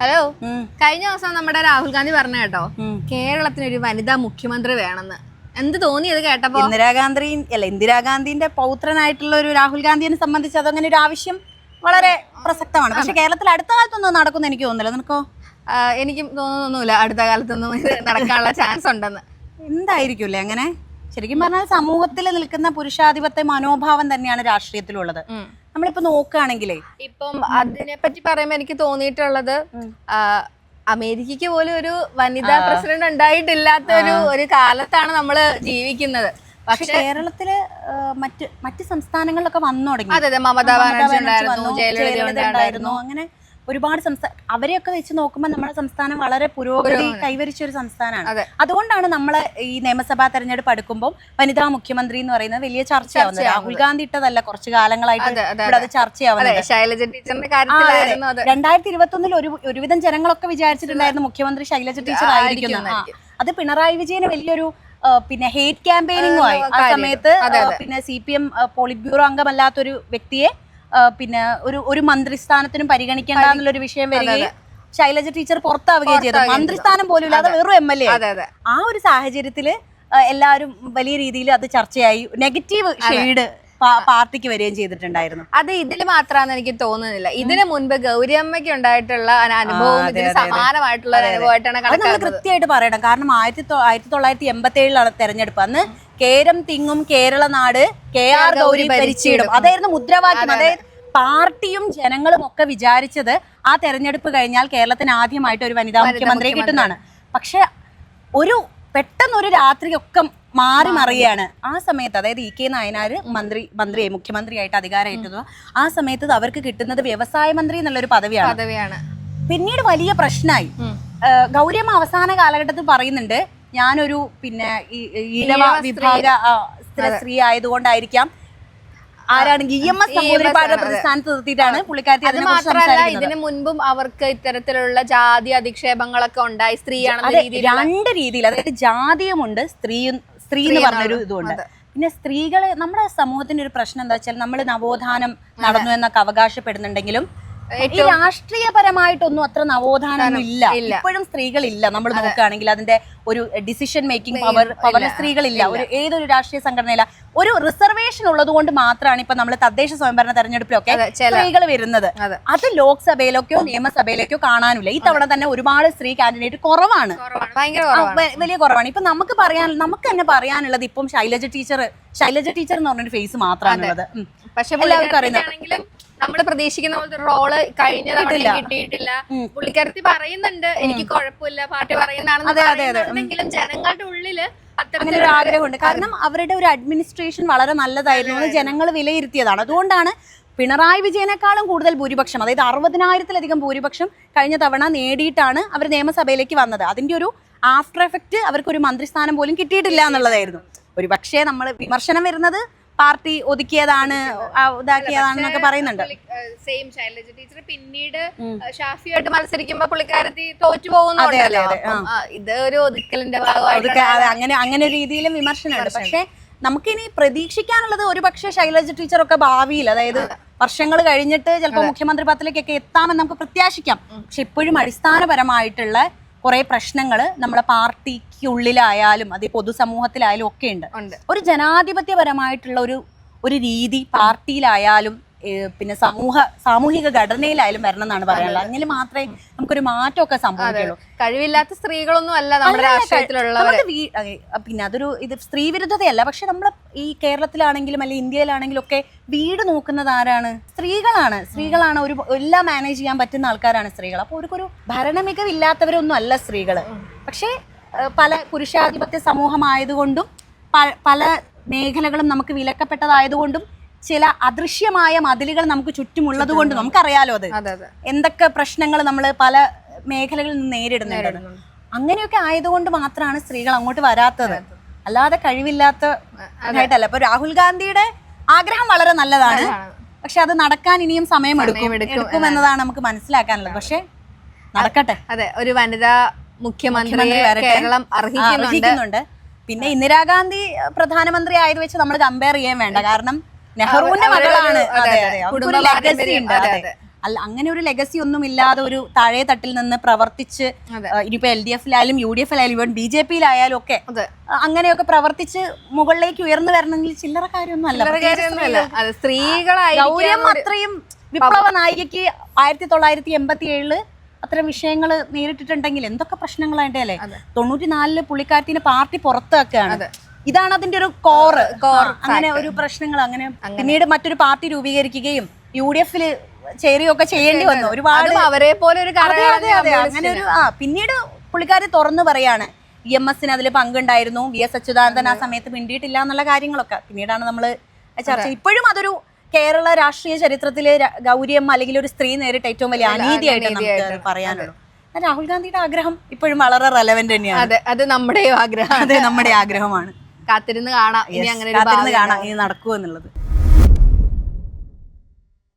Hello, കഴിഞ്ഞ ദിവസം നമ്മുടെ രാഹുൽ ഗാന്ധി പറഞ്ഞ കേട്ടോ, കേരളത്തിനൊരു വനിതാ മുഖ്യമന്ത്രി വേണമെന്ന്. എന്ത് തോന്നി അത് കേട്ടപ്പോ? ഇന്ദിരാഗാന്ധിന്റെ പൗത്രനായിട്ടുള്ള ഒരു രാഹുൽ ഗാന്ധിയെ സംബന്ധിച്ച് അതങ്ങനെ ഒരു ആവശ്യം വളരെ പ്രസക്തമാണ്. പക്ഷെ കേരളത്തിൽ അടുത്ത കാലത്തൊന്നും നടക്കുന്ന എനിക്ക് തോന്നുന്നില്ല. നിനക്കോ? എനിക്കും തോന്നുന്നില്ല അടുത്ത കാലത്തൊന്നും ഇത് നടക്കാനുള്ള ചാൻസ് ഉണ്ടെന്ന്. എന്തായിരിക്കുമല്ലേ അങ്ങനെ? ശരിക്കും പറഞ്ഞാൽ സമൂഹത്തിൽ നിൽക്കുന്ന പുരുഷാധിപത്യ മനോഭാവം തന്നെയാണ് രാഷ്ട്രീയത്തിലുള്ളത്. നമ്മളിപ്പോ നോക്കുകയാണെങ്കിലേ ഇപ്പം അതിനെ പറ്റി പറയുമ്പോ എനിക്ക് തോന്നിയിട്ടുള്ളത്, അമേരിക്കയ്ക്ക് പോലും ഒരു വനിതാ പ്രസിഡന്റ് ഉണ്ടായിട്ടില്ലാത്ത ഒരു കാലത്താണ് നമ്മള് ജീവിക്കുന്നത്. പക്ഷെ കേരളത്തില് മറ്റ് സംസ്ഥാനങ്ങളിലൊക്കെ വന്നു തുടങ്ങി. അതെ, മമതാ ബാനർജി ഉണ്ടായിരുന്നു, അങ്ങനെ ഒരുപാട് അവരെയൊക്കെ വെച്ച് നോക്കുമ്പോൾ നമ്മുടെ സംസ്ഥാനം വളരെ പുരോഗതി കൈവരിച്ച ഒരു സംസ്ഥാനമാണ്. അതുകൊണ്ടാണ് നമ്മള് ഈ നിയമസഭാ തെരഞ്ഞെടുപ്പ് അടുക്കുമ്പോൾ വനിതാ മുഖ്യമന്ത്രി എന്ന് പറയുന്നത് വലിയ ചർച്ചയാവുന്നത്. രാഹുൽ ഗാന്ധി ഇട്ടതല്ല, കുറച്ചു കാലങ്ങളായിട്ട് ഇവിടെ അത് ചർച്ചയാവുന്നത്. 2021 ഒരുവിധം ജനങ്ങളൊക്കെ വിചാരിച്ചിട്ടുണ്ടായിരുന്നു മുഖ്യമന്ത്രി ശൈലജ ടീച്ചർ ആയിരിക്കുന്നു. അത് പിണറായി വിജയന് വലിയൊരു പിന്നെ ഹേറ്റ് ക്യാമ്പയിനിങ്ങുമായി. ആ സമയത്ത് പിന്നെ CPM പോളിറ്റ് ബ്യൂറോ അംഗമല്ലാത്തൊരു വ്യക്തിയെ പിന്നെ ഒരു മന്ത്രിസ്ഥാനത്തിനും പരിഗണിക്കേണ്ട എന്നുള്ളൊരു വിഷയം വരികയും ശൈലജ ടീച്ചർ പുറത്താവുകയും ചെയ്തു. മന്ത്രിസ്ഥാനം പോലും ഇല്ലാതെ വെറും MLA. ആ ഒരു സാഹചര്യത്തില് എല്ലാവരും വലിയ രീതിയിൽ അത് ചർച്ചയായി. നെഗറ്റീവ് ഷെയ്ഡ് പാർട്ടിക്ക് വരികയും ചെയ്തിട്ടുണ്ടായിരുന്നു. അത് ഇതില് മാത്രമാണെന്ന് എനിക്ക് തോന്നുന്നില്ല. ഇതിനു മുൻപ് ഗൗരിയമ്മയ്ക്ക് ഉണ്ടായിട്ടുള്ള അനുഭവം ഇതിന് സമാനമായിട്ടുള്ള അനുഭവമായിട്ടാണ് നമ്മൾ കൃത്യമായിട്ട് പറയണം. കാരണം 1987 തെരഞ്ഞെടുപ്പ്. അന്ന് കേരം തിങ്ങും കേരള നാട് KR ഗൗരി ഭരിച്ചിടും, അതായിരുന്നു മുദ്രാവാക്യം. അതായത് പാർട്ടിയും ജനങ്ങളും ഒക്കെ വിചാരിച്ചത് ആ തെരഞ്ഞെടുപ്പ് കഴിഞ്ഞാൽ കേരളത്തിന് ആദ്യമായിട്ട് ഒരു വനിതാ മുഖ്യമന്ത്രിയെ കിട്ടുന്നതാണ്. പക്ഷെ പെട്ടെന്നൊരു രാത്രിയൊക്കെ മാറി മറിയാണ്. ആ സമയത്ത് അതായത് EK നായനാര് മുഖ്യമന്ത്രിയായിട്ട് അധികാരമേറ്റത്. ആ സമയത്ത് അവർക്ക് കിട്ടുന്നത് വ്യവസായ മന്ത്രി എന്നുള്ളൊരു പദവിയാണ്. പിന്നീട് വലിയ പ്രശ്നമായി. ഗൗരിയമ്മ അവസാന കാലഘട്ടത്തിൽ പറയുന്നുണ്ട്, ഞാനൊരു പിന്നെ ഈഴവ വിഭാഗ സ്ത്രീ ആയതുകൊണ്ടായിരിക്കാം, ആരാണ് EMS നമ്പൂതിരിപ്പാടിന്റെ പ്രതിസ്ഥാനത്ത് നിർത്തിയിട്ടാണ് പുള്ളിക്കാരത്തി. അത് മാത്രമല്ല, ഇതിനു മുൻപും അവർക്ക് ഇത്തരത്തിലുള്ള ജാതി അധിക്ഷേപങ്ങളൊക്കെ ഉണ്ടായി. സ്ത്രീയാണെന്ന രണ്ട് രീതിയിൽ, അതായത് ജാതിയുമുണ്ട്, സ്ത്രീ എന്ന് പറഞ്ഞൊരു ഇതുണ്ട്. പിന്നെ സ്ത്രീകളെ നമ്മുടെ സമൂഹത്തിന്റെ ഒരു പ്രശ്നം എന്താ വെച്ചാൽ, നമ്മൾ നവോത്ഥാനം നടന്നു എന്നൊക്കെ അവകാശപ്പെടുന്നുണ്ടെങ്കിലും ഈ രാഷ്ട്രീയപരമായിട്ടൊന്നും അത്ര നവോത്ഥാനം ഇല്ല. ഇപ്പോഴും സ്ത്രീകളില്ല. നമ്മൾ നോക്കുകയാണെങ്കിൽ അതിന്റെ ഒരു ഡിസിഷൻ മേക്കിംഗ് പവർ സ്ത്രീകളില്ല. ഏതൊരു രാഷ്ട്രീയ സംഘടനയില്ല. ഒരു റിസർവേഷൻ ഉള്ളത് കൊണ്ട് മാത്രമാണ് ഇപ്പൊ നമ്മൾ തദ്ദേശ സ്വയംഭരണ തെരഞ്ഞെടുപ്പിലൊക്കെ സ്ത്രീകൾ വരുന്നത്. അത് ലോക്സഭയിലേക്കോ നിയമസഭയിലേക്കോ കാണാനില്ല. ഈ തവണ തന്നെ ഒരുപാട് സ്ത്രീ കാൻഡിഡേറ്റ് കുറവാണ്, വലിയ കുറവാണ്. ഇപ്പൊ നമുക്ക് തന്നെ പറയാനുള്ളത് ഇപ്പം ശൈലജ ടീച്ചർ എന്ന് പറഞ്ഞൊരു ഫേസ് മാത്രമാണുള്ളത്. പക്ഷെ എല്ലാവർക്കും അറിയുന്നത് നമ്മള് പ്രതീക്ഷിക്കുന്ന പോലത്തെ റോള് കഴിഞ്ഞ തവണ കിട്ടിയിട്ടില്ല. പുള്ളിക്കാരത്തി പറയുന്നുണ്ട് എനിക്ക് കുഴപ്പമില്ല, പാർട്ടി പറയുന്നതാണെങ്കിലും ജനങ്ങളുടെ ഉള്ളില് അങ്ങനെ ഒരു ആഗ്രഹമുണ്ട്. കാരണം അവരുടെ ഒരു അഡ്മിനിസ്ട്രേഷൻ വളരെ നല്ലതായിരുന്നു, ജനങ്ങൾ വിലയിരുത്തിയതാണ്. അതുകൊണ്ടാണ് പിണറായി വിജയനേക്കാളും കൂടുതൽ ഭൂരിപക്ഷം, അതായത് 60,000-ലധികം ഭൂരിപക്ഷം കഴിഞ്ഞ തവണ നേടിയിട്ടാണ് അവർ നിയമസഭയിലേക്ക് വന്നത്. അതിന്റെ ഒരു ആഫ്റ്റർ എഫക്റ്റ് അവർക്കൊരു മന്ത്രിസ്ഥാനം പോലും കിട്ടിയിട്ടില്ല എന്നുള്ളതായിരുന്നു. ഒരു പക്ഷേ നമ്മൾ വിമർശനം വരുന്നത് പാർട്ടി ഒതുക്കിയതാണ്, ഇതാക്കിയതാണെന്നൊക്കെ പറയുന്നുണ്ട്. സെയിം ശൈലജ ടീച്ചർ പിന്നീട് ഷാഫിയായിട്ട് മത്സരിക്കുമ്പോ പുള്ളിക്കാരത്തി തോറ്റു പോകുന്നുണ്ടല്ലോ. ഇത് ഒരു ഒതുക്കലിന്റെ ഭാഗമായിട്ട് അങ്ങനെ ഒരു രീതിയിലും വിമർശനമുണ്ട്. പക്ഷെ നമുക്കിനി പ്രതീക്ഷിക്കാനുള്ളത് ഒരു പക്ഷേ ശൈലജ ടീച്ചറൊക്കെ ഭാവിയിൽ, അതായത് വർഷങ്ങൾ കഴിഞ്ഞിട്ട് ചിലപ്പോൾ മുഖ്യമന്ത്രി പദത്തിലേക്കൊക്കെ എത്താമെന്ന് നമുക്ക് പ്രത്യാശിക്കാം. പക്ഷെ ഇപ്പോഴും അടിസ്ഥാനപരമായിട്ടുള്ള കുറെ പ്രശ്നങ്ങൾ നമ്മളെ പാർട്ടിക്കുള്ളിലായാലും അത് പൊതുസമൂഹത്തിലായാലും ഒക്കെ ഉണ്ട്. ഒരു ജനാധിപത്യപരമായിട്ടുള്ള ഒരു രീതി പാർട്ടിയിലായാലും പിന്നെ സാമൂഹിക ഘടനയിലായാലും വരണം എന്നാണ് പറയാനുള്ളത്. അങ്ങനെ മാത്രമേ നമുക്കൊരു മാറ്റമൊക്കെ സംഭവിക്കുള്ളൂ. കഴിവില്ലാത്ത സ്ത്രീകളൊന്നും അല്ല നമ്മുടെ രാഷ്ട്രീയത്തിലുള്ളവർ. പിന്നെ ഇത് സ്ത്രീ വിരുദ്ധതയല്ല. പക്ഷെ നമ്മൾ ഈ കേരളത്തിലാണെങ്കിലും അല്ലെങ്കിൽ ഇന്ത്യയിലാണെങ്കിലും ഒക്കെ വീട് നോക്കുന്നത് ആരാണ്? സ്ത്രീകളാണ്. എല്ലാം മാനേജ് ചെയ്യാൻ പറ്റുന്ന ആൾക്കാരാണ് സ്ത്രീകൾ. അപ്പോൾ ഒരു ഭരണമികവില്ലാത്തവരൊന്നും അല്ല സ്ത്രീകള്. പക്ഷെ പല പുരുഷാധിപത്യ സമൂഹമായതുകൊണ്ടും പല മേഖലകളും നമുക്ക് വിലക്കപ്പെട്ടതായതുകൊണ്ടും ചില അദൃശ്യമായ മതിലുകൾ നമുക്ക് ചുറ്റുമുള്ളത് കൊണ്ട് നമുക്കറിയാലോ അത് എന്തൊക്കെ പ്രശ്നങ്ങൾ നമ്മൾ പല മേഖലകളിൽ നിന്ന് നേരിടുന്നുണ്ട്. അങ്ങനെയൊക്കെ ആയതുകൊണ്ട് മാത്രമാണ് സ്ത്രീകൾ അങ്ങോട്ട് വരാത്തത്, അല്ലാതെ കഴിവില്ലാത്തതായിട്ടല്ല. ഇപ്പൊ രാഹുൽ ഗാന്ധിയുടെ ആഗ്രഹം വളരെ നല്ലതാണ്, പക്ഷെ അത് നടക്കാൻ ഇനിയും സമയം എടുക്കുമെന്നതാണ് നമുക്ക് മനസ്സിലാക്കാനുള്ളത്. പക്ഷെ നടക്കട്ടെ. അതെ, ഒരു വനിതാ മുഖ്യമന്ത്രി കേരളം അർഹിക്കുന്നുണ്ട്. പിന്നെ ഇന്ദിരാഗാന്ധി പ്രധാനമന്ത്രി ആയത് വെച്ച് നമ്മൾ കമ്പയർ ചെയ്യാൻ വേണ്ട. കാരണം നെഹ്റുവിന്റെ മകളാണ്. അല്ല അങ്ങനെ ഒരു ലെഗസി ഒന്നും ഇല്ലാതെ ഒരു താഴെ തട്ടിൽ നിന്ന് പ്രവർത്തിച്ച് ഇനിയിപ്പോ LDF-ലായാലും UDF-ലായാലും ഇവൻ BJP-ലായാലും ഒക്കെ അങ്ങനെയൊക്കെ പ്രവർത്തിച്ച് മുകളിലേക്ക് ഉയർന്നു വരണമെങ്കിൽ ചില്ലറ കാര്യമൊന്നും അല്ല. ഗൗരിയം അത്രയും വിപ്ലവ നായികക്ക് 1987 അത്തരം വിഷയങ്ങൾ നേരിട്ടിട്ടുണ്ടെങ്കിൽ എന്തൊക്കെ പ്രശ്നങ്ങളായിട്ട് അല്ലേ. 94 പുള്ളിക്കാരത്തിന് പാർട്ടി പുറത്താക്കുകയാണ്. ഇതാണ് അതിന്റെ ഒരു കോർ. അങ്ങനെ ഒരു പ്രശ്നങ്ങൾ അങ്ങനെ പിന്നീട് മറ്റൊരു പാർട്ടി രൂപീകരിക്കുകയും UDF-ല് ചേരുകയൊക്കെ ചെയ്യേണ്ടി വന്നു. ഒരുപാട് അവരെ പോലെ ഒരു അങ്ങനെ ഒരു പിന്നീട് പുള്ളിക്കാരി തുറന്നു പറയാണ് EMS-ന് അതിൽ പങ്കുണ്ടായിരുന്നു, VS അച്യുതാനന്ദൻ ആ സമയത്ത് മിണ്ടിയിട്ടില്ല എന്നുള്ള കാര്യങ്ങളൊക്കെ പിന്നീടാണ് നമ്മൾ ചർച്ച. ഇപ്പോഴും അതൊരു കേരള രാഷ്ട്രീയ ചരിത്രത്തില് ഗൗരിയമ്മ അല്ലെങ്കിൽ ഒരു സ്ത്രീ നേരിട്ട് ഏറ്റവും വലിയ അനീതിയായിട്ട് നമുക്ക് പറയാനുള്ളൂ. രാഹുൽ ഗാന്ധിയുടെ ആഗ്രഹം ഇപ്പോഴും വളരെ റെലവെന്റ് തന്നെയാണ്. അത് നമ്മുടെ ആഗ്രഹം, അതെ നമ്മുടെ ആഗ്രഹമാണ്. കാത്തിരുന്ന് കാണാം ഇനി അങ്ങനെ ഇനി നടക്കുമെന്നുള്ളത്.